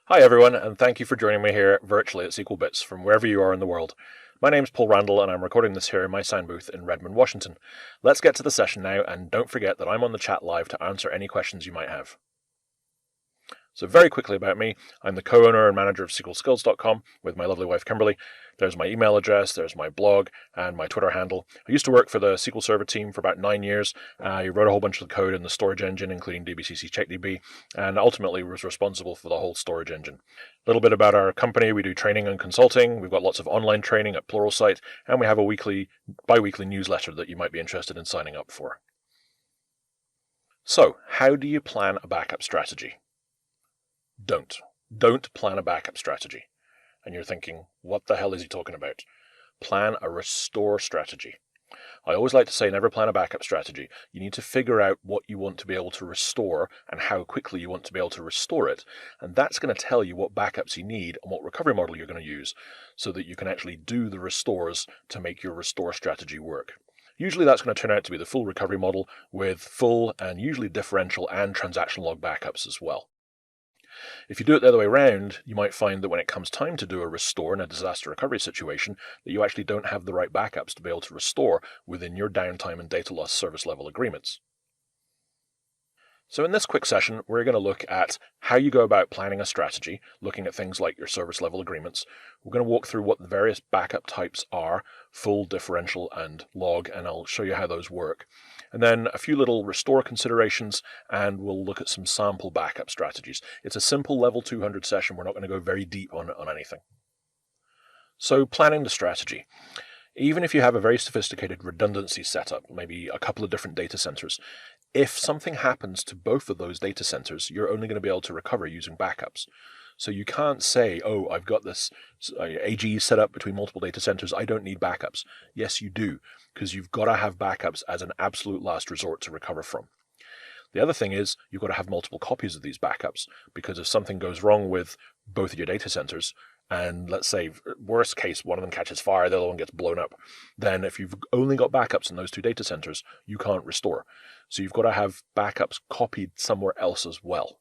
Hi everyone, and thank you for joining me here virtually at SQL Bits from wherever you are in the world. My name's Paul Randall and I'm recording this here in my sound booth in Redmond, Washington. Let's get to the session now, and don't forget that I'm on the chat live to answer any questions you might have. So very quickly about me, I'm the co-owner and manager of SQLskills.com with my lovely wife Kimberly. There's my email address, there's my blog, and my Twitter handle. I used to work for the SQL Server team for about 9 years. I wrote a whole bunch of the code in the storage engine, including DBCC CheckDB, and ultimately was responsible for the whole storage engine. A little bit about our company: we do training and consulting. We've got lots of online training at Pluralsight, and we have a bi-weekly newsletter that you might be interested in signing up for. So, how do you plan a backup strategy? Don't plan a backup strategy. And you're thinking, what the hell is he talking about? Plan a restore strategy. I always like to say never plan a backup strategy. You need to figure out what you want to be able to restore and how quickly you want to be able to restore it. And that's going to tell you what backups you need and what recovery model you're going to use so that you can actually do the restores to make your restore strategy work. Usually that's going to turn out to be the full recovery model with full and usually differential and transaction log backups as well. If you do it the other way around, you might find that when it comes time to do a restore in a disaster recovery situation, that you actually don't have the right backups to be able to restore within your downtime and data loss service level agreements. So in this quick session, we're going to look at how you go about planning a strategy, looking at things like your service level agreements. We're going to walk through what the various backup types are, full, differential, and log, and I'll show you how those work. And then a few little restore considerations, and we'll look at some sample backup strategies. It's a simple level 200 session. We're not going to go very deep on anything. So planning the strategy. Even if you have a very sophisticated redundancy setup, maybe a couple of different data centers, if something happens to both of those data centers, you're only going to be able to recover using backups. So you can't say, oh, I've got this AG set up between multiple data centers, I don't need backups. Yes, you do, because you've got to have backups as an absolute last resort to recover from. The other thing is you've got to have multiple copies of these backups, because if something goes wrong with both of your data centers, and let's say, worst case, one of them catches fire, the other one gets blown up, then if you've only got backups in those two data centers, you can't restore. So you've got to have backups copied somewhere else as well.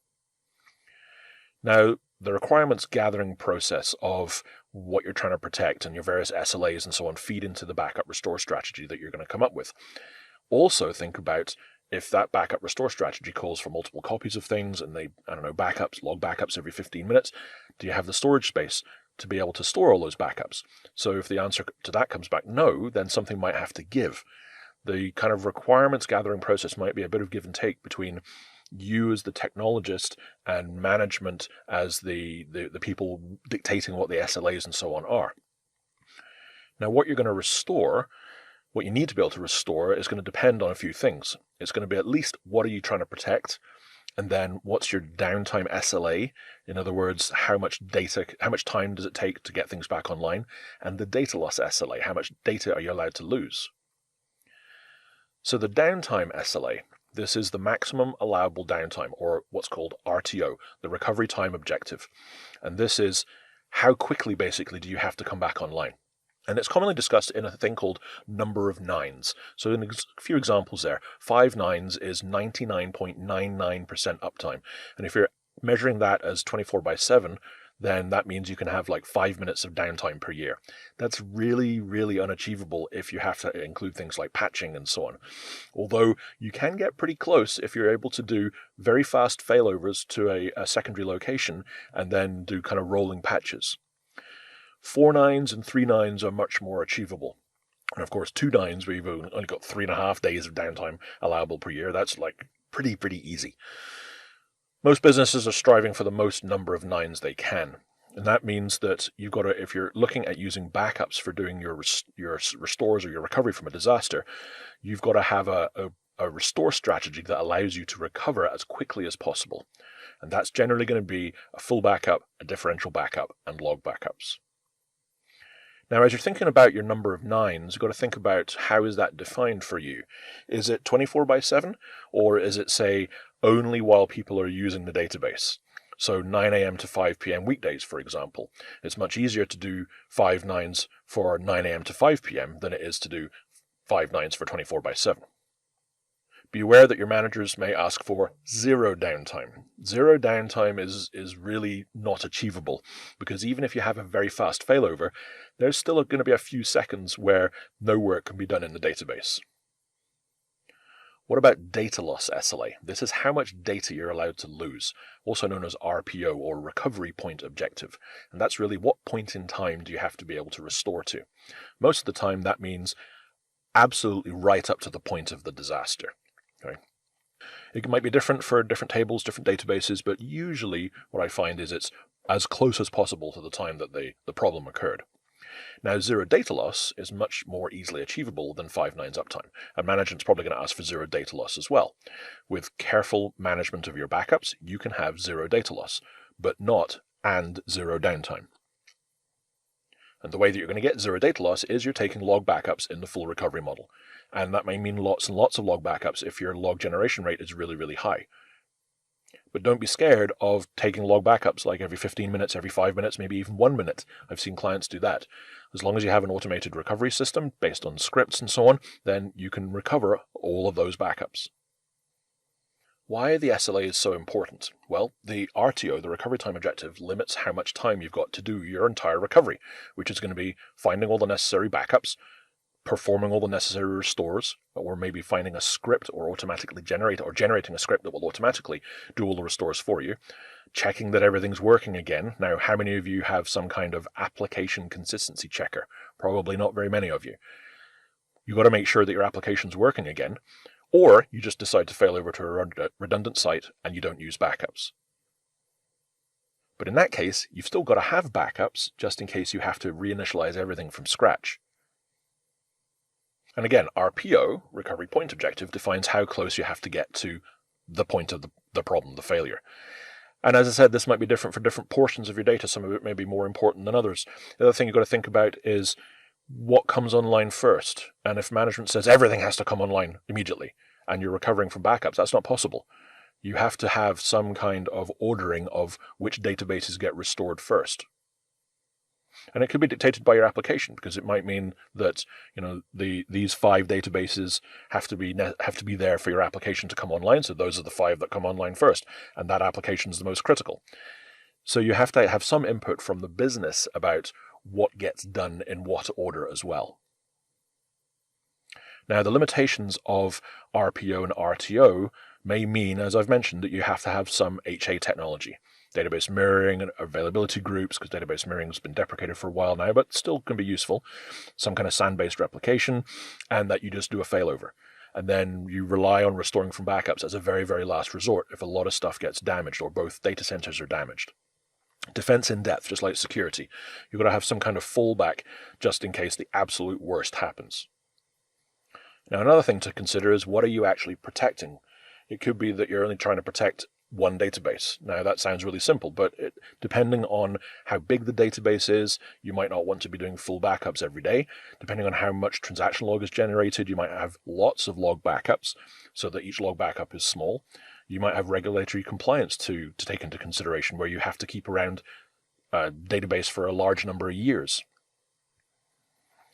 Now, the requirements gathering process of what you're trying to protect and your various SLAs and so on feed into the backup restore strategy that you're going to come up with. Also think about if that backup restore strategy calls for multiple copies of things and they, backups, log backups every 15 minutes, do you have the storage space to be able to store all those backups? So if the answer to that comes back no, then something might have to give. The kind of requirements gathering process might be a bit of give and take between you as the technologist and management as the people dictating what the SLAs and so on are. Now, what you're going to restore, what you need to be able to restore, is going to depend on a few things. It's going to be at least what are you trying to protect, and then what's your downtime SLA? In other words, how much time does it take to get things back online? And the data loss SLA, how much data are you allowed to lose? So the downtime SLA, this is the maximum allowable downtime, or what's called RTO, the recovery time objective. And this is how quickly basically do you have to come back online. And it's commonly discussed in a thing called number of nines. So in a few examples there, 5 nines is 99.99% uptime. And if you're measuring that as 24/7, then that means you can have like 5 minutes of downtime per year. That's really, really unachievable if you have to include things like patching and so on. Although you can get pretty close if you're able to do very fast failovers to a secondary location and then do kind of rolling patches. 4 nines and 3 nines are much more achievable. And of course, 2 nines, we've only got 3.5 days of downtime allowable per year. That's like pretty easy. Most businesses are striving for the most number of nines they can. And that means that you've got to, if you're looking at using backups for doing your restores or your recovery from a disaster, you've got to have a restore strategy that allows you to recover as quickly as possible. And that's generally going to be a full backup, a differential backup, and log backups. Now, as you're thinking about your number of nines, you've got to think about how is that defined for you. Is it 24/7, or is it, say, only while people are using the database? So 9 a.m. to 5 p.m. weekdays, for example. It's much easier to do 5 nines for 9 a.m. to 5 p.m. than it is to do 5 nines for 24/7. Be aware that your managers may ask for zero downtime. Zero downtime is really not achievable, because even if you have a very fast failover, there's still going to be a few seconds where no work can be done in the database. What about data loss SLA? This is how much data you're allowed to lose, also known as RPO, or recovery point objective. And that's really what point in time do you have to be able to restore to. Most of the time that means absolutely right up to the point of the disaster. Okay. It might be different for different tables, different databases, but usually what I find is it's as close as possible to the time that the problem occurred. Now, zero data loss is much more easily achievable than 5 nines uptime, and management's probably going to ask for zero data loss as well. With careful management of your backups, you can have zero data loss, but not and zero downtime. And the way that you're going to get zero data loss is you're taking log backups in the full recovery model. And that may mean lots and lots of log backups if your log generation rate is really, really high. But don't be scared of taking log backups like every 15 minutes, every 5 minutes, maybe even 1 minute. I've seen clients do that. As long as you have an automated recovery system based on scripts and so on, then you can recover all of those backups. Why are the SLAs so important? Well, the RTO, the recovery time objective, limits how much time you've got to do your entire recovery, which is going to be finding all the necessary backups, performing all the necessary restores, or maybe finding a script or automatically generating a script that will automatically do all the restores for you, checking that everything's working again. Now, how many of you have some kind of application consistency checker? Probably not very many of you. You've got to make sure that your application's working again, or you just decide to fail over to a redundant site and you don't use backups. But in that case, you've still got to have backups just in case you have to reinitialize everything from scratch. And again, RPO, recovery point objective, defines how close you have to get to the point of the problem, the failure. And as I said, this might be different for different portions of your data. Some of it may be more important than others. The other thing you've got to think about is what comes online first. And if management says everything has to come online immediately and you're recovering from backups, that's not possible. You have to have some kind of ordering of which databases get restored first. And it could be dictated by your application, because it might mean that these 5 databases have to be there for your application to come online. So those are the 5 that come online first, and that application is the most critical. So you have to have some input from the business about what gets done in what order as well. Now, the limitations of RPO and RTO may mean, as I've mentioned, that you have to have some HA technology. Database mirroring and availability groups, because database mirroring has been deprecated for a while now, but still can be useful. Some kind of SAN-based replication, and that you just do a failover. And then you rely on restoring from backups as a very, very last resort if a lot of stuff gets damaged or both data centers are damaged. Defense in depth, just like security. You've got to have some kind of fallback just in case the absolute worst happens. Now, another thing to consider is, what are you actually protecting? It could be that you're only trying to protect one database. Now, that sounds really simple, but depending on how big the database is, you might not want to be doing full backups every day. Depending on how much transaction log is generated, you might have lots of log backups so that each log backup is small. You might have regulatory compliance to take into consideration, where you have to keep around a database for a large number of years.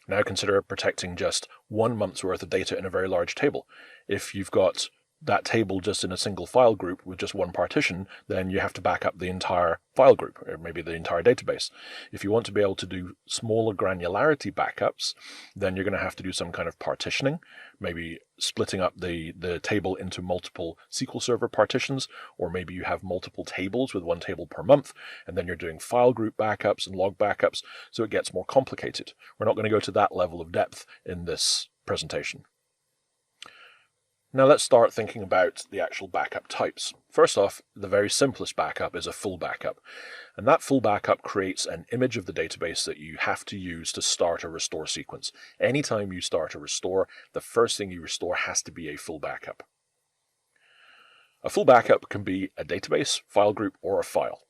Now consider protecting just 1 month's worth of data in a very large table. If you've got that table just in a single file group with just one partition, then you have to back up the entire file group, or maybe the entire database. If you want to be able to do smaller granularity backups, then you're going to have to do some kind of partitioning, maybe splitting up the table into multiple SQL Server partitions, or maybe you have multiple tables with 1 table per month, and then you're doing file group backups and log backups, so it gets more complicated. We're not going to go to that level of depth in this presentation. Now let's start thinking about the actual backup types. First off, the very simplest backup is a full backup. And that full backup creates an image of the database that you have to use to start a restore sequence. Anytime you start a restore, the first thing you restore has to be a full backup. A full backup can be a database, file group, or a file.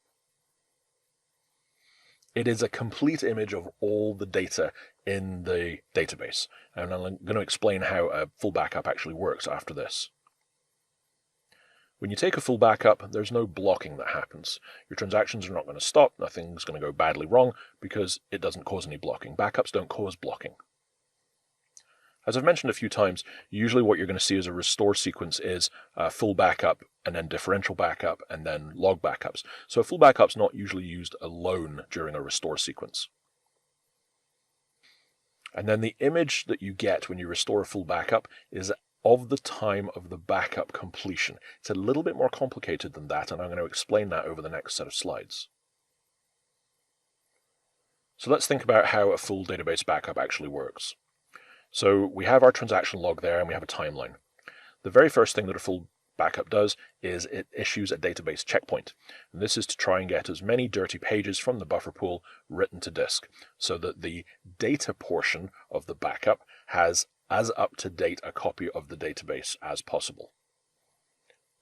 It is a complete image of all the data in the database, and I'm going to explain how a full backup actually works after this. When you take a full backup, there's no blocking that happens. Your transactions are not going to stop, nothing's going to go badly wrong, because it doesn't cause any blocking. Backups don't cause blocking. As I've mentioned a few times, usually what you're going to see as a restore sequence is full backup and then differential backup and then log backups. So a full backup's not usually used alone during a restore sequence. And then the image that you get when you restore a full backup is of the time of the backup completion. It's a little bit more complicated than that, and I'm going to explain that over the next set of slides. So let's think about how a full database backup actually works. So we have our transaction log there and we have a timeline. The very first thing that a full backup does is it issues a database checkpoint. And this is to try and get as many dirty pages from the buffer pool written to disk so that the data portion of the backup has as up-to-date a copy of the database as possible.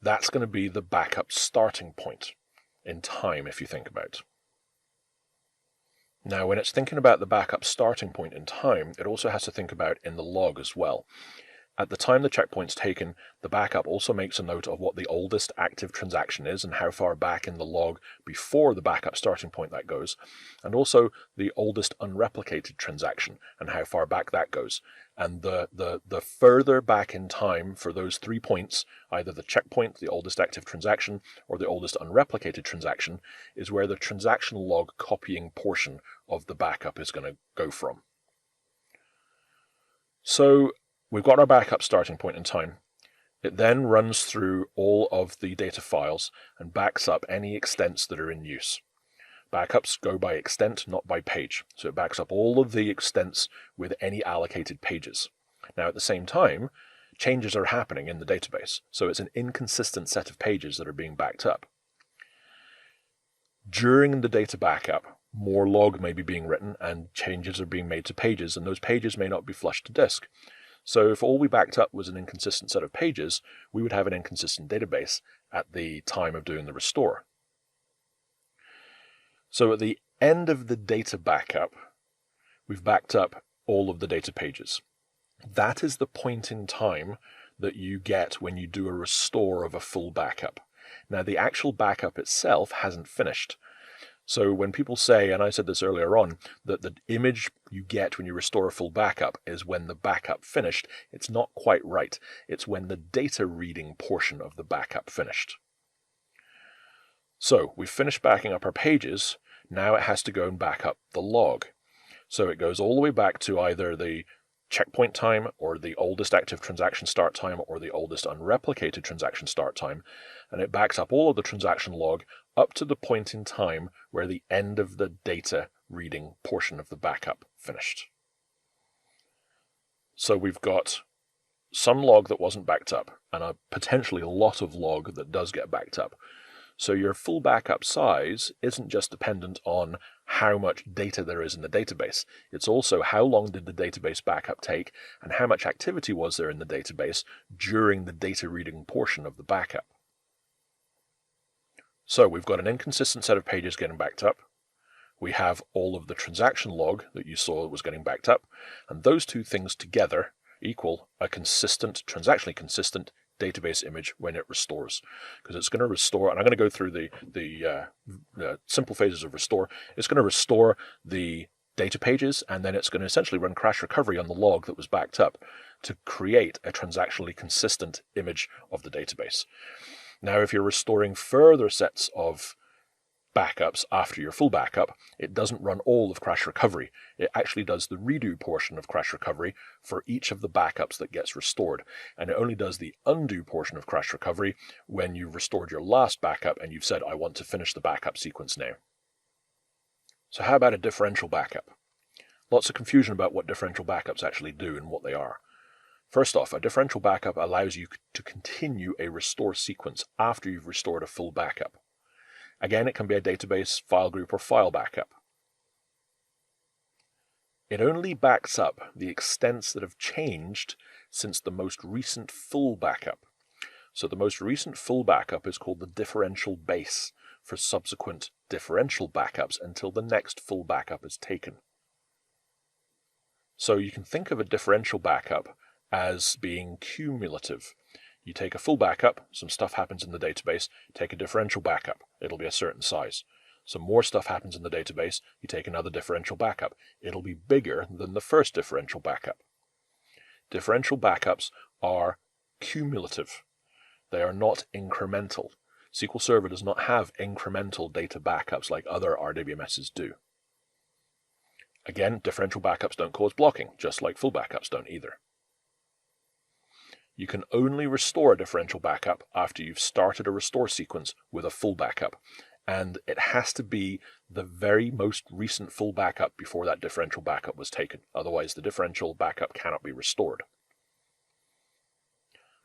That's going to be the backup starting point in time, if you think about. Now, when it's thinking about the backup starting point in time, it also has to think about in the log as well. At the time the checkpoint's taken, the backup also makes a note of what the oldest active transaction is and how far back in the log before the backup starting point that goes, and also the oldest unreplicated transaction and how far back that goes. And the further back in time for those 3 points, either the checkpoint, the oldest active transaction, or the oldest unreplicated transaction, is where the transaction log copying portion of the backup is going to go from. So we've got our backup starting point in time. It then runs through all of the data files and backs up any extents that are in use. Backups go by extent, not by page. So it backs up all of the extents with any allocated pages. Now at the same time, changes are happening in the database. So it's an inconsistent set of pages that are being backed up. During the data backup, more log may be being written and changes are being made to pages, and those pages may not be flushed to disk. So if all we backed up was an inconsistent set of pages, we would have an inconsistent database at the time of doing the restore. So at the end of the data backup, we've backed up all of the data pages. That is the point in time that you get when you do a restore of a full backup. Now, the actual backup itself hasn't finished. So when people say, and I said this earlier on, that the image you get when you restore a full backup is when the backup finished, it's not quite right. It's when the data reading portion of the backup finished. So we've finished backing up our pages. Now it has to go and back up the log. So it goes all the way back to either the checkpoint time or the oldest active transaction start time or the oldest unreplicated transaction start time, and it backs up all of the transaction log up to the point in time where the end of the data reading portion of the backup finished. So we've got some log that wasn't backed up and potentially a lot of log that does get backed up. So your full backup size isn't just dependent on how much data there is in the database. It's also how long did the database backup take and how much activity was there in the database during the data reading portion of the backup. So we've got an inconsistent set of pages getting backed up. We have all of the transaction log that you saw was getting backed up, and those two things together equal a consistent, transactionally consistent database image when it restores, because it's going to restore, and I'm going to go through the simple phases of restore. It's going to restore the data pages, and then it's going to essentially run crash recovery on the log that was backed up to create a transactionally consistent image of the database. Now, if you're restoring further sets of backups after your full backup, it doesn't run all of crash recovery. It actually does the redo portion of crash recovery for each of the backups that gets restored. And it only does the undo portion of crash recovery when you've restored your last backup and you've said, I want to finish the backup sequence now. So how about a differential backup? Lots of confusion about what differential backups actually do and what they are. First off, a differential backup allows you to continue a restore sequence after you've restored a full backup. Again, it can be a database, file group, or file backup. It only backs up the extents that have changed since the most recent full backup. So the most recent full backup is called the differential base for subsequent differential backups until the next full backup is taken. So you can think of a differential backup as being cumulative. You take a full backup, some stuff happens in the database, take a differential backup, it'll be a certain size. Some more stuff happens in the database, you take another differential backup, it'll be bigger than the first differential backup. Differential backups are cumulative. They are not incremental. SQL Server does not have incremental data backups like other RDBMSs do. Again, differential backups don't cause blocking, just like full backups don't either. You can only restore a differential backup after you've started a restore sequence with a full backup, and it has to be the very most recent full backup before that differential backup was taken. Otherwise, the differential backup cannot be restored.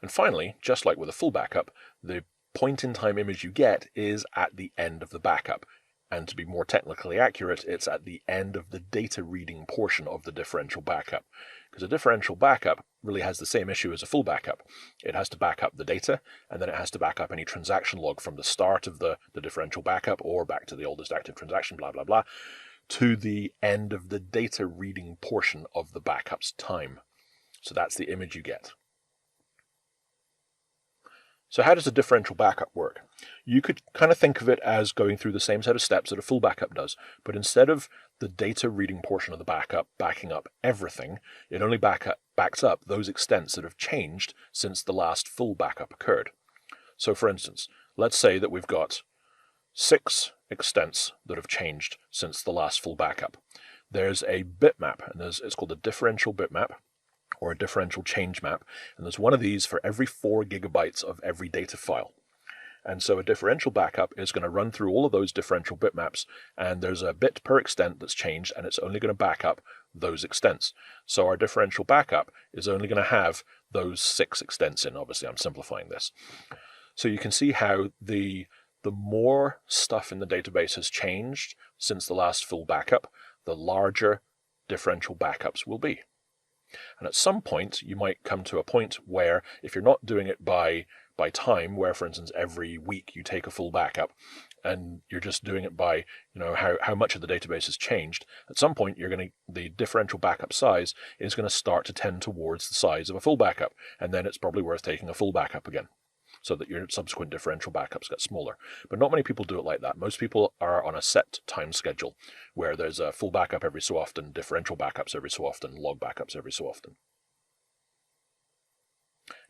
And finally, just like with a full backup, the point-in-time image you get is at the end of the backup. And to be more technically accurate, it's at the end of the data reading portion of the differential backup. Because a differential backup really has the same issue as a full backup. It has to back up the data, and then it has to back up any transaction log from the start of the differential backup, or back to the oldest active transaction, blah, blah, blah, to the end of the data reading portion of the backup's time. So that's the image you get. So how does a differential backup work? You could kind of think of it as going through the same set of steps that a full backup does, but instead of the data reading portion of the backup backing up everything, it only backs up those extents that have changed since the last full backup occurred. So for instance, let's say that we've got 6 extents that have changed since the last full backup. There's a bitmap, and it's called a differential bitmap, or a differential change map, and there's one of these for every 4 gigabytes of every data file. And so a differential backup is going to run through all of those differential bitmaps, and there's a bit per extent that's changed, and it's only going to back up those extents. So our differential backup is only going to have those 6 extents in. Obviously, I'm simplifying this. So you can see how the more stuff in the database has changed since the last full backup, the larger differential backups will be. And at some point, you might come to a point where, if you're not doing it by time, where, for instance, every week you take a full backup, and you're just doing it by, how much of the database has changed, at some point, the differential backup size is going to start to tend towards the size of a full backup, and then it's probably worth taking a full backup again, so that your subsequent differential backups get smaller. But not many people do it like that. Most people are on a set time schedule, where there's a full backup every so often, differential backups every so often, log backups every so often.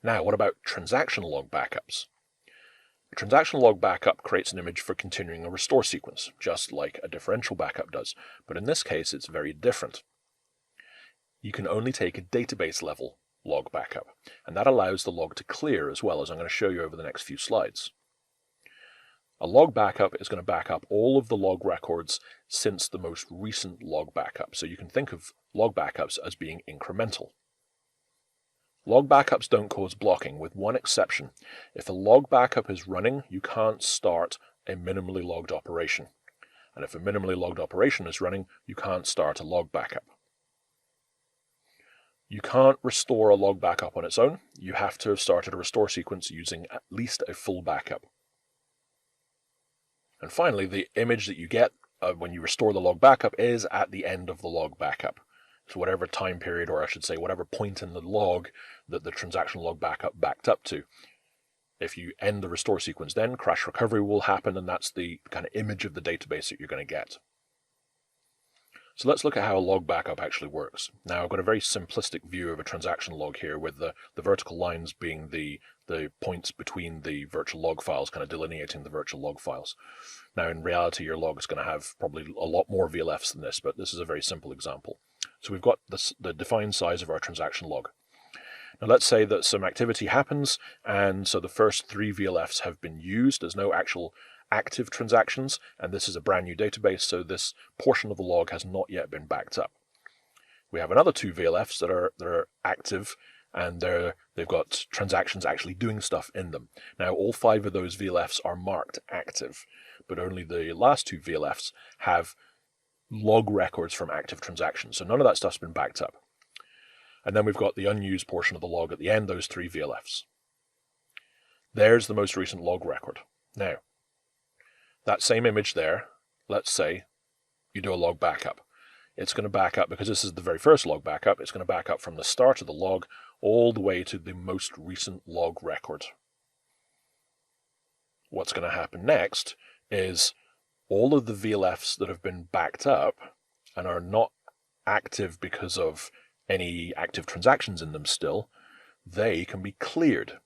Now, what about transaction log backups? A transaction log backup creates an image for continuing a restore sequence, just like a differential backup does. But in this case, it's very different. You can only take a database level log backup, and that allows the log to clear as well, as I'm going to show you over the next few slides. A log backup is going to back up all of the log records since the most recent log backup, so you can think of log backups as being incremental. Log backups don't cause blocking, with one exception. If a log backup is running, you can't start a minimally logged operation. And if a minimally logged operation is running, you can't start a log backup. You can't restore a log backup on its own. You have to have started a restore sequence using at least a full backup. And finally, the image that you get when you restore the log backup is at the end of the log backup. So whatever time period, or I should say whatever point in the log that the transaction log backup backed up to. If you end the restore sequence, then crash recovery will happen, and that's the kind of image of the database that you're going to get. So let's look at how a log backup actually works. Now, I've got a very simplistic view of a transaction log here, with the vertical lines being the points between the virtual log files, kind of delineating the virtual log files. Now, in reality, your log is going to have probably a lot more VLFs than this, but this is a very simple example. So we've got the defined size of our transaction log. Now, let's say that some activity happens, and so the first 3 VLFs have been used. There's no actual active transactions, and this is a brand new database, so this portion of the log has not yet been backed up. We have another 2 VLFs that are active, and they've got transactions actually doing stuff in them. Now, all 5 of those VLFs are marked active, but only the last 2 VLFs have log records from active transactions, so none of that stuff's been backed up. And then we've got the unused portion of the log at the end, those 3 VLFs. There's the most recent log record. Now, that same image there, let's say you do a log backup. It's going to back up, because this is the very first log backup, it's going to back up from the start of the log all the way to the most recent log record. What's going to happen next is all of the VLFs that have been backed up and are not active because of any active transactions in them still, they can be cleared.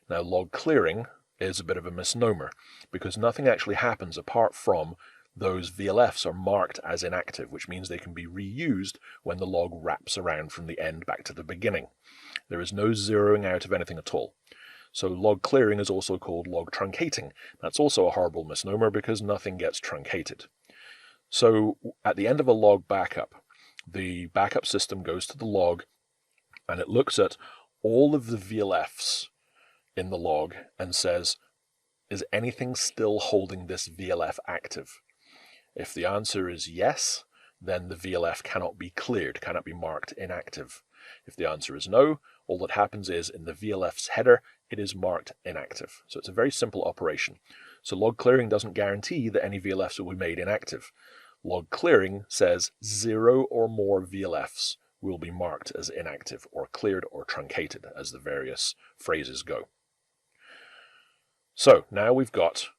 Now, log clearing is a bit of a misnomer because nothing actually happens apart from those VLFs are marked as inactive, which means they can be reused when the log wraps around from the end back to the beginning. There is no zeroing out of anything at all. So log clearing is also called log truncating. That's also a horrible misnomer because nothing gets truncated. So at the end of a log backup, the backup system goes to the log and it looks at all of the VLFs in the log and says, is anything still holding this VLF active? If the answer is yes, then the VLF cannot be cleared, cannot be marked inactive. If the answer is no, all that happens is in the VLF's header, it is marked inactive. So it's a very simple operation. So log clearing doesn't guarantee that any VLFs will be made inactive. Log clearing says 0 or more VLFs will be marked as inactive or cleared or truncated, as the various phrases go. So now we've got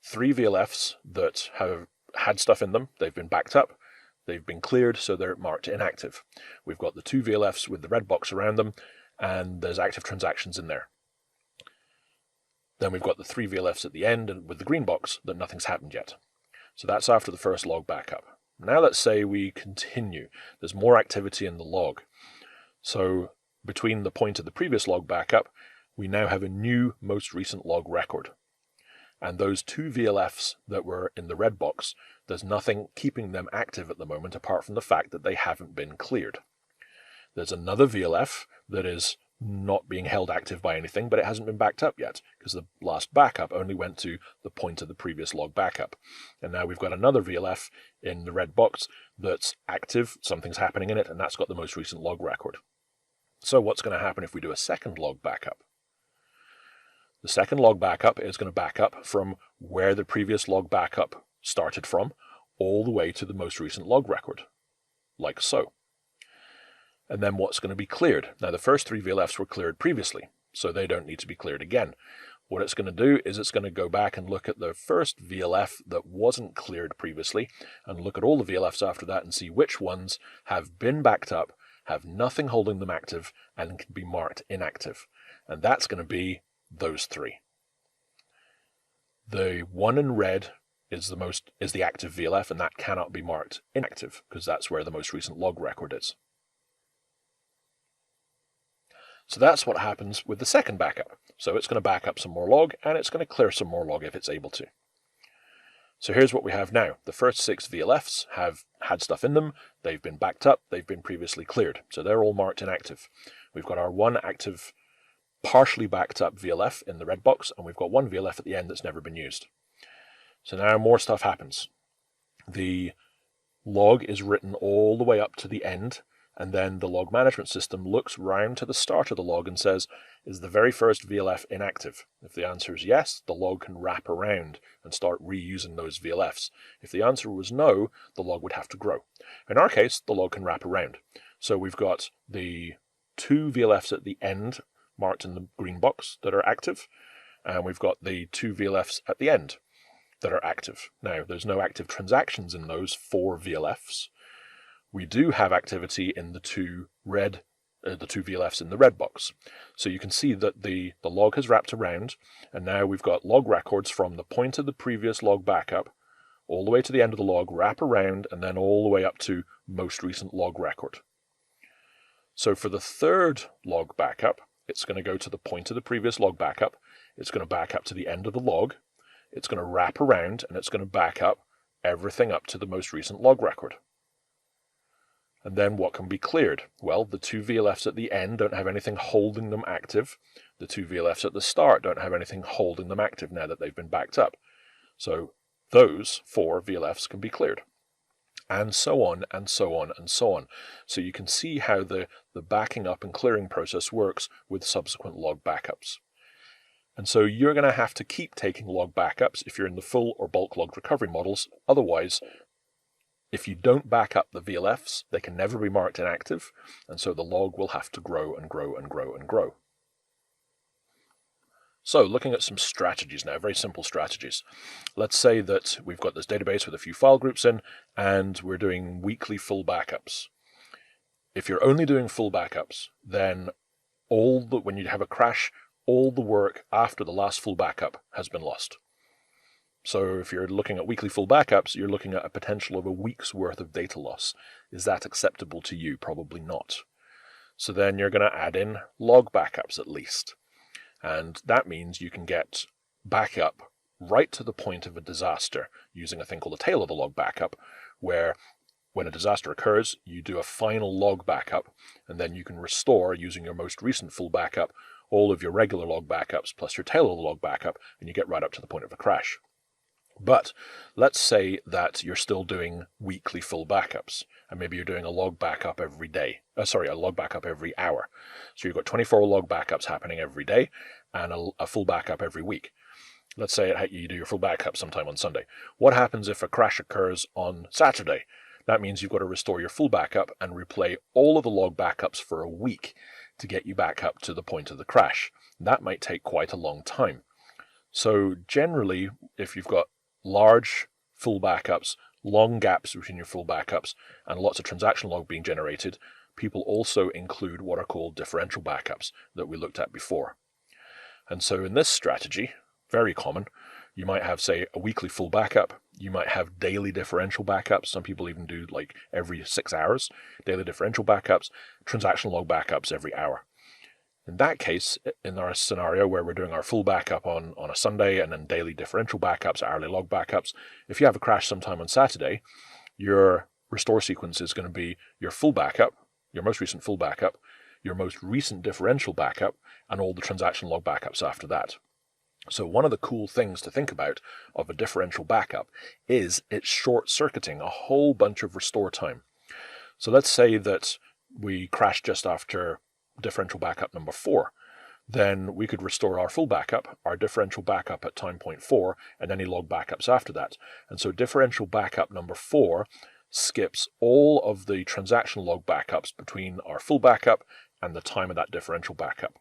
3 VLFs that have had stuff in them. They've been backed up. They've been cleared, so they're marked inactive. We've got the 2 VLFs with the red box around them, and there's active transactions in there. Then we've got the 3 VLFs at the end and with the green box that nothing's happened yet. So that's after the first log backup. Now let's say we continue. There's more activity in the log. So between the point of the previous log backup, we now have a new most recent log record. And those 2 VLFs that were in the red box, there's nothing keeping them active at the moment apart from the fact that they haven't been cleared. There's another VLF that is not being held active by anything, but it hasn't been backed up yet because the last backup only went to the point of the previous log backup. And now we've got another VLF in the red box that's active, something's happening in it, and that's got the most recent log record. So what's going to happen if we do a second log backup? The second log backup is going to back up from where the previous log backup started from all the way to the most recent log record, like so. And then what's going to be cleared? Now the first 3 VLFs were cleared previously, so they don't need to be cleared again. What it's going to do is it's going to go back and look at the first VLF that wasn't cleared previously and look at all the VLFs after that and see which ones have been backed up, have nothing holding them active, and can be marked inactive. And that's going to be those 3. The one in red is the active VLF, and that cannot be marked inactive because that's where the most recent log record is. So that's what happens with the second backup. So it's going to back up some more log, and it's going to clear some more log if it's able to. So here's what we have now. The first 6 VLFs have had stuff in them. They've been backed up. They've been previously cleared. So they're all marked inactive. We've got our one active, partially backed up VLF in the red box, and we've got one VLF at the end that's never been used. So now more stuff happens. The log is written all the way up to the end, and then the log management system looks round to the start of the log and says, is the very first VLF inactive? If the answer is yes, the log can wrap around and start reusing those VLFs. If the answer was no, the log would have to grow. In our case, the log can wrap around. So we've got the 2 VLFs at the end marked in the green box that are active, and we've got the 2 VLFs at the end that are active. Now, there's no active transactions in those 4 VLFs. We do have activity in the 2 VLFs in the red box. So you can see that the log has wrapped around, and now we've got log records from the point of the previous log backup all the way to the end of the log, wrap around, and then all the way up to most recent log record. So for the third log backup, it's going to go to the point of the previous log backup, it's going to back up to the end of the log, it's going to wrap around, and it's going to back up everything up to the most recent log record. And then what can be cleared? Well, the 2 VLFs at the end don't have anything holding them active. The 2 VLFs at the start don't have anything holding them active now that they've been backed up. So those 4 VLFs can be cleared. And so on, and so on, and so on. So you can see how the backing up and clearing process works with subsequent log backups. And so you're going to have to keep taking log backups if you're in the full or bulk log recovery models. Otherwise, if you don't back up the VLFs, they can never be marked inactive, and so the log will have to grow and grow and grow and grow. So looking at some strategies now, very simple strategies. Let's say that we've got this database with a few file groups in, and we're doing weekly full backups. if you're only doing full backups, then when you have a crash, all the work after the last full backup has been lost. So if you're looking at weekly full backups, you're looking at a potential of a week's worth of data loss. Is that acceptable to you? Probably not. So then you're going to add in log backups at least. And that means you can get backup right to the point of a disaster using a thing called a tail of the log backup, where when a disaster occurs, you do a final log backup, and then you can restore using your most recent full backup all of your regular log backups plus your tail of the log backup, and you get right up to the point of a crash. But let's say that you're still doing weekly full backups, and maybe you're doing a log backup every day. A log backup every hour. So you've got 24 log backups happening every day, and a full backup every week. Let's say you do your full backup sometime on Sunday. What happens if a crash occurs on Saturday? That means you've got to restore your full backup and replay all of the log backups for a week to get you back up to the point of the crash. That might take quite a long time. So generally, if you've got large full backups, long gaps between your full backups, and lots of transaction log being generated, people also include what are called differential backups that we looked at before. And so in this strategy, very common, you might have, say, a weekly full backup. You might have daily differential backups. Some people even do like every 6 hours, daily differential backups, transaction log backups every hour. In that case, in our scenario where we're doing our full backup on a Sunday and then daily differential backups, hourly log backups, if you have a crash sometime on Saturday, your restore sequence is going to be your full backup, your most recent full backup, your most recent differential backup, and all the transaction log backups after that. So one of the cool things to think about of a differential backup is it's short-circuiting a whole bunch of restore time. So let's say that we crash just after differential backup number 4. Then we could restore our full backup, our differential backup at time point 4, and any log backups after that. And so differential backup number 4 skips all of the transaction log backups between our full backup and the time of that differential backup.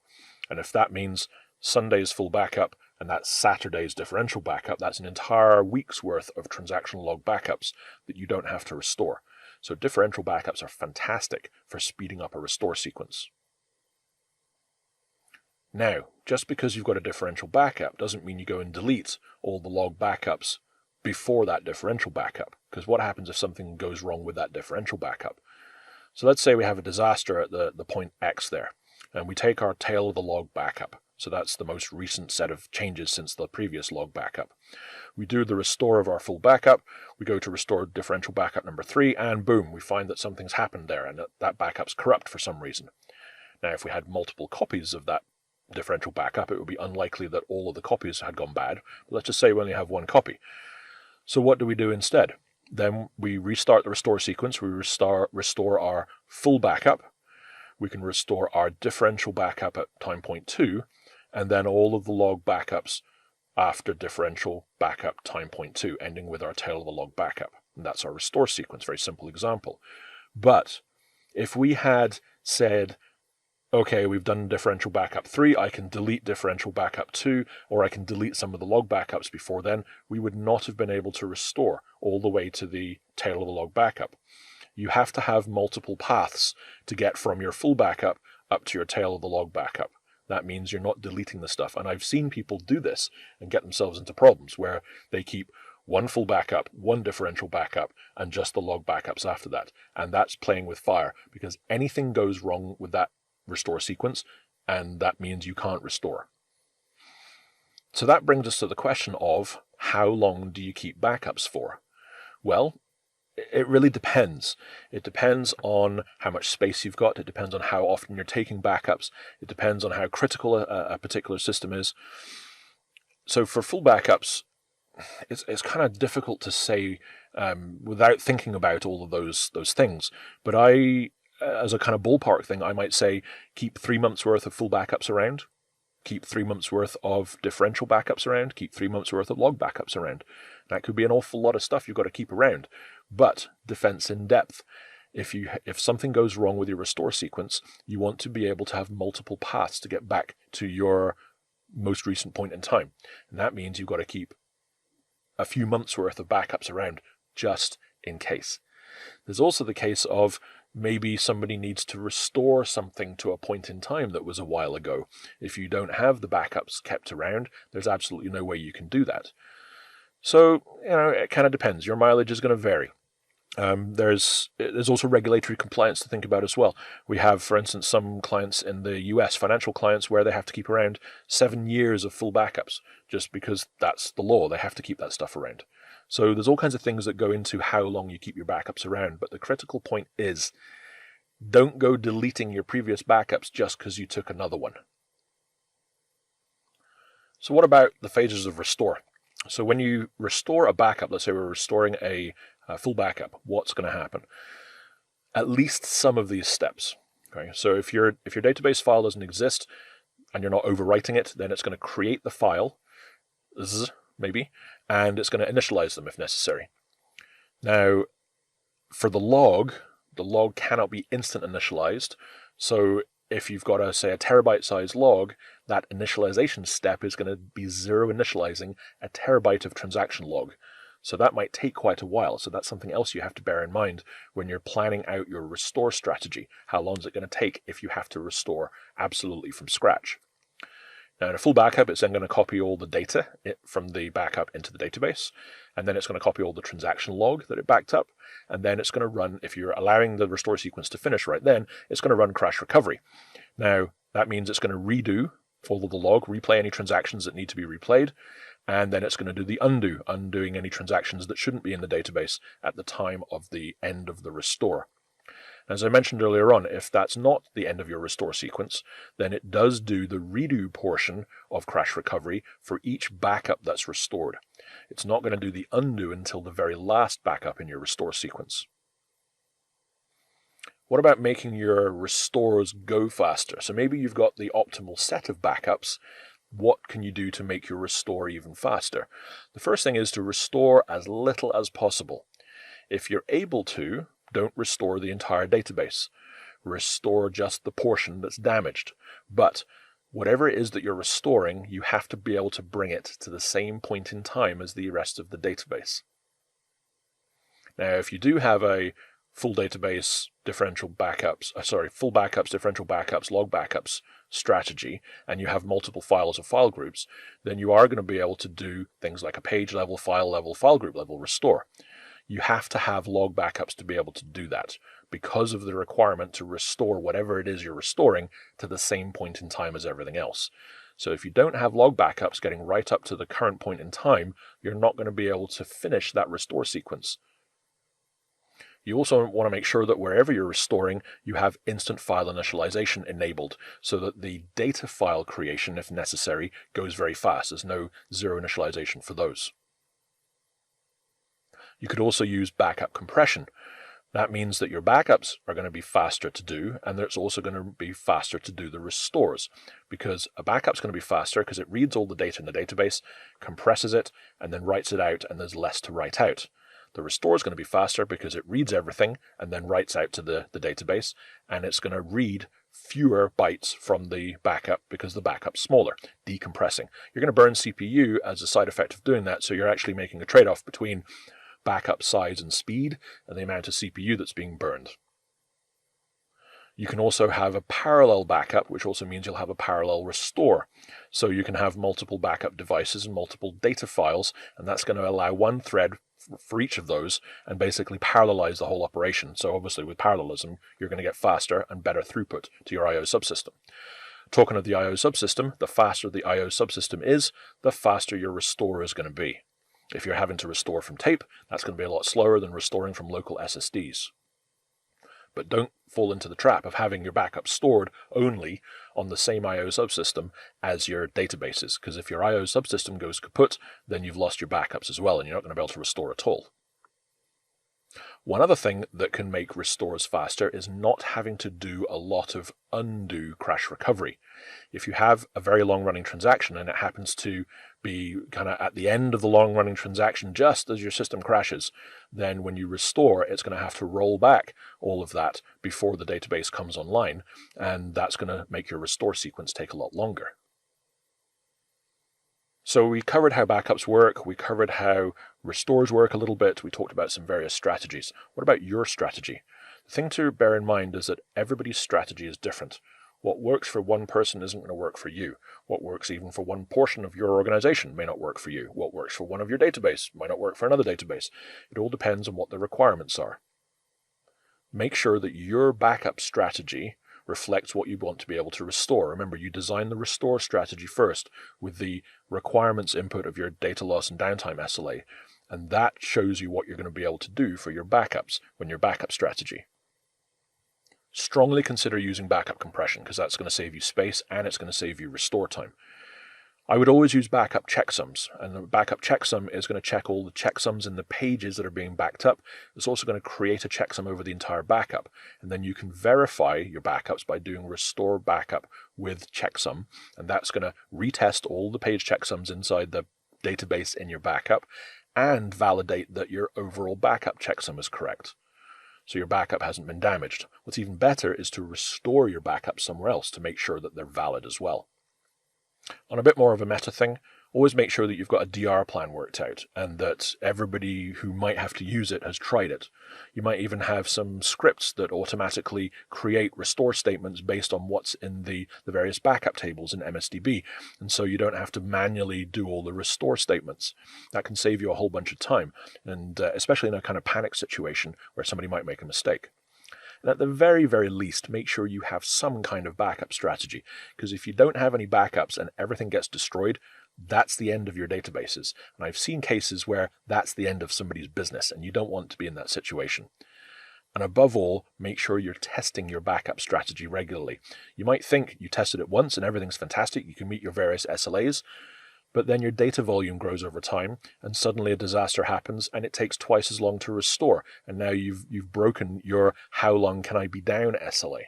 And if that means Sunday's full backup and that's Saturday's differential backup, that's an entire week's worth of transaction log backups that you don't have to restore. So differential backups are fantastic for speeding up a restore sequence. Now, just because you've got a differential backup doesn't mean you go and delete all the log backups before that differential backup, because what happens if something goes wrong with that differential backup? So let's say we have a disaster at the point X there, and we take our tail of the log backup. So that's the most recent set of changes since the previous log backup. We do the restore of our full backup, we go to restore differential backup number 3, and boom, we find that something's happened there and that backup's corrupt for some reason. Now, if we had multiple copies of that differential backup, it would be unlikely that all of the copies had gone bad. But let's just say we only have one copy. So what do we do instead? Then we restart the restore sequence, we restore our full backup, we can restore our differential backup at time point 2, and then all of the log backups after differential backup time point 2, ending with our tail of the log backup. And that's our restore sequence, very simple example. But if we had said, okay, we've done differential backup 3, I can delete differential backup 2, or I can delete some of the log backups before then, we would not have been able to restore all the way to the tail of the log backup. You have to have multiple paths to get from your full backup up to your tail of the log backup. That means you're not deleting the stuff. And I've seen people do this and get themselves into problems where they keep one full backup, one differential backup, and just the log backups after that. And that's playing with fire, because anything goes wrong with that restore sequence, and that means you can't restore. So that brings us to the question of how long do you keep backups for? Well, it really depends. It depends on how much space you've got. It depends on how often you're taking backups. It depends on how critical a particular system is. So for full backups, it's kind of difficult to say without thinking about all of those things. But as a kind of ballpark thing, I might say keep 3 months worth of full backups around, keep 3 months worth of differential backups around, keep 3 months worth of log backups around. That could be an awful lot of stuff you've got to keep around. But defense in depth. If something goes wrong with your restore sequence, you want to be able to have multiple paths to get back to your most recent point in time. And that means you've got to keep a few months worth of backups around just in case. There's also the case of Maybe somebody needs to restore something to a point in time that was a while ago. If you don't have the backups kept around, there's absolutely no way you can do that. So, it kind of depends. Your mileage is going to vary. There's also regulatory compliance to think about as well. We have, for instance, some clients in the US, financial clients, where they have to keep around 7 years of full backups, just because that's the law. They have to keep that stuff around. So there's all kinds of things that go into how long you keep your backups around. But the critical point is, don't go deleting your previous backups just because you took another one. So what about the phases of restore? So when you restore a backup, let's say we're restoring a full backup, what's going to happen? At least some of these steps. Okay, so if your database file doesn't exist and you're not overwriting it, then it's going to create the file, maybe, and it's going to initialize them if necessary. Now, for the log cannot be instant initialized. So if you've got say a terabyte size log, that initialization step is going to be zero initializing a terabyte of transaction log. So that might take quite a while. So that's something else you have to bear in mind when you're planning out your restore strategy. How long is it going to take if you have to restore absolutely from scratch? Now, in a full backup, it's then going to copy all the data from the backup into the database, and then it's going to copy all the transaction log that it backed up, and then it's going to run, if you're allowing the restore sequence to finish right then, it's going to run crash recovery. Now, that means it's going to redo all of the log, replay any transactions that need to be replayed, and then it's going to do the undo, undoing any transactions that shouldn't be in the database at the time of the end of the restore. As I mentioned earlier on, if that's not the end of your restore sequence, then it does do the redo portion of crash recovery for each backup that's restored. It's not going to do the undo until the very last backup in your restore sequence. What about making your restores go faster? So maybe you've got the optimal set of backups. What can you do to make your restore even faster? The first thing is to restore as little as possible. If you're able to, don't restore the entire database. Restore just the portion that's damaged. But whatever it is that you're restoring, you have to be able to bring it to the same point in time as the rest of the database. Now, if you do have a full database differential backups, full backups, differential backups, log backups strategy, and you have multiple files or file groups, then you are going to be able to do things like a page level, file group level restore. You have to have log backups to be able to do that because of the requirement to restore whatever it is you're restoring to the same point in time as everything else. So if you don't have log backups getting right up to the current point in time, you're not going to be able to finish that restore sequence. You also want to make sure that wherever you're restoring, you have instant file initialization enabled so that the data file creation, if necessary, goes very fast. There's no zero initialization for those. You could also use backup compression. That means that your backups are going to be faster to do, and it's also going to be faster to do the restores, because a backup's going to be faster because it reads all the data in the database, compresses it, and then writes it out, and there's less to write out. The restore is going to be faster because it reads everything and then writes out to the database, and it's going to read fewer bytes from the backup because the backup's smaller, decompressing. You're going to burn CPU as a side effect of doing that, so you're actually making a trade-off between backup size and speed and the amount of CPU that's being burned. You can also have a parallel backup, which also means you'll have a parallel restore. So you can have multiple backup devices and multiple data files, and that's going to allow one thread for each of those and basically parallelize the whole operation. So obviously with parallelism, you're going to get faster and better throughput to your I/O subsystem. Talking of the I/O subsystem, the faster the I/O subsystem is, the faster your restore is going to be. If you're having to restore from tape, that's going to be a lot slower than restoring from local SSDs. But don't fall into the trap of having your backup stored only on the same I/O subsystem as your databases, because if your I/O subsystem goes kaput, then you've lost your backups as well, and you're not going to be able to restore at all. One other thing that can make restores faster is not having to do a lot of undo crash recovery. If you have a very long-running transaction and it happens to be kind of at the end of the long-running transaction just as your system crashes, then when you restore, it's going to have to roll back all of that before the database comes online, and that's going to make your restore sequence take a lot longer. So we covered how backups work, we covered how restores work a little bit, we talked about some various strategies. What about your strategy? The thing to bear in mind is that everybody's strategy is different. What works for one person isn't going to work for you. What works even for one portion of your organization may not work for you. What works for one of your database might not work for another database. It all depends on what the requirements are. Make sure that your backup strategy reflects what you want to be able to restore. Remember, you design the restore strategy first with the requirements input of your data loss and downtime SLA, and that shows you what you're going to be able to do for your backups when your backup strategy. Strongly consider using backup compression because that's going to save you space and it's going to save you restore time. I would always use backup checksums, and the backup checksum is going to check all the checksums in the pages that are being backed up. It's also going to create a checksum over the entire backup, and then you can verify your backups by doing restore backup with checksum, and that's going to retest all the page checksums inside the database in your backup and validate that your overall backup checksum is correct. So your backup hasn't been damaged. What's even better is to restore your backup somewhere else to make sure that they're valid as well. On a bit more of a meta thing, always make sure that you've got a DR plan worked out and that everybody who might have to use it has tried it. You might even have some scripts that automatically create restore statements based on what's in the various backup tables in MSDB, and so you don't have to manually do all the restore statements. That can save you a whole bunch of time, and especially in a kind of panic situation where somebody might make a mistake. And at the very, very least, make sure you have some kind of backup strategy, because if you don't have any backups and everything gets destroyed, that's the end of your databases. And I've seen cases where that's the end of somebody's business, and you don't want to be in that situation. And above all, make sure you're testing your backup strategy regularly. You might think you tested it once and everything's fantastic, you can meet your various SLAs, but then your data volume grows over time, and suddenly a disaster happens, and it takes twice as long to restore. And now you've broken your how long can I be down SLA.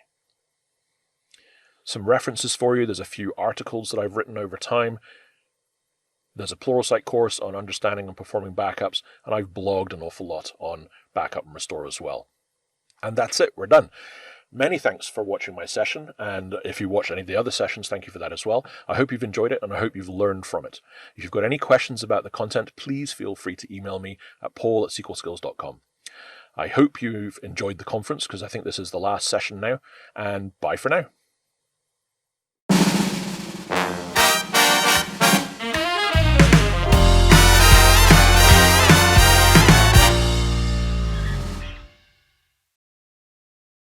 Some references for you. There's a few articles that I've written over time. There's a Pluralsight course on understanding and performing backups, and I've blogged an awful lot on backup and restore as well. And that's it. We're done. Many thanks for watching my session, and if you watch any of the other sessions, thank you for that as well. I hope you've enjoyed it, and I hope you've learned from it. If you've got any questions about the content, please feel free to email me at paul@sqlskills.com. I hope you've enjoyed the conference, because I think this is the last session now, and bye for now.